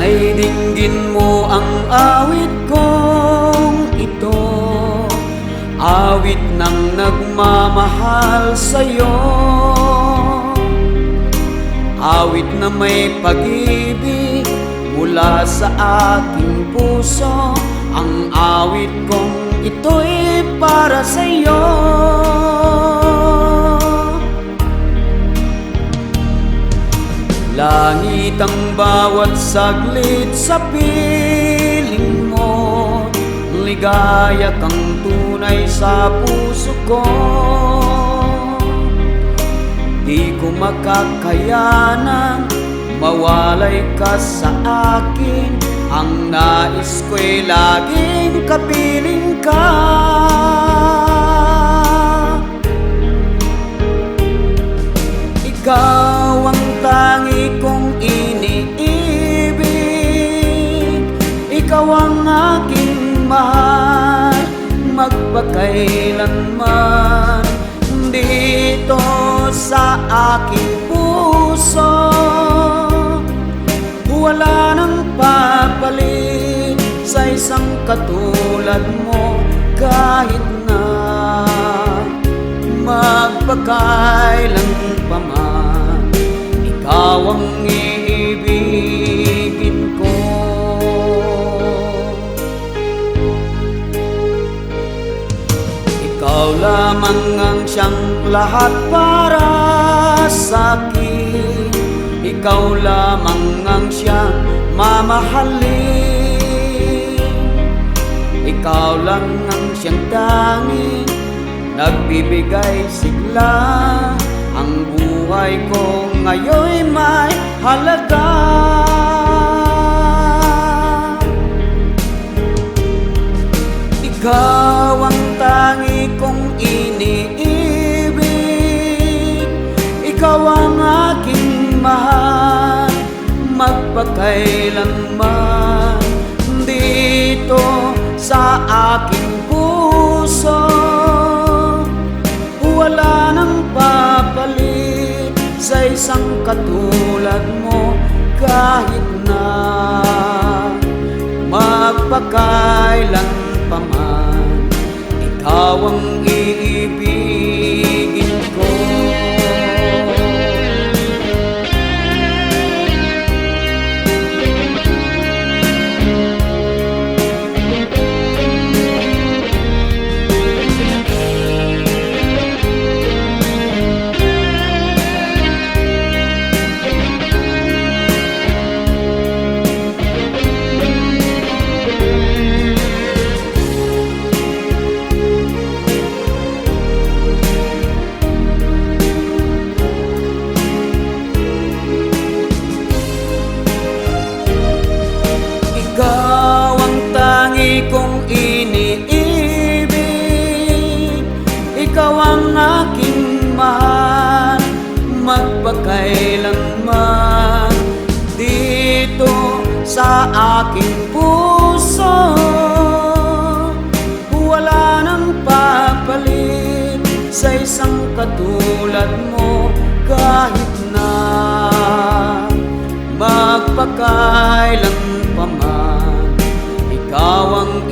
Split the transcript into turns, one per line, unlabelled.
Sana'y dinggin mo ang awit kong ito, awit ng nagmamahal sa'yo, awit na may pag-ibig mula sa aking puso. Ang awit kong ito'y para sa'yo. Langit ang bawat saglit sa piling mo, ligaya kang tunay sa puso ko. Di ko makakayanang mawalay ka sa akin, ang nais ko'y laging kapiling ka. Ikaw ang tangi kong iniibig, ikaw ang aking mahal magpakailanman. Dito sa aking puso wala nang papalit sa isang katulad mo. Kahit na magpakailan pa man, ikaw ang iibigin ko. Ikaw lamang ang siyang lahat para sa'kin, ikaw lamang ang siyang mamahalin, ikaw lang ang siyang tanging nagbibigay sigla. Ang buhay ko ngayon'y may halaga. Ikaw ang tangi kong iniibig, ikaw ang aking mahal magpakailanman. Dito sa aking puso wala nang papalit sa isang katulad mo. Kahit na magpakailan pa man, ikaw ang iibigin ko. Kung iniibig, ikaw ang aking mahal magpakailanman. Dito sa aking puso wala nang papalit sa isang katulad mo. Kahit na magpakailan pa man, ikaw ang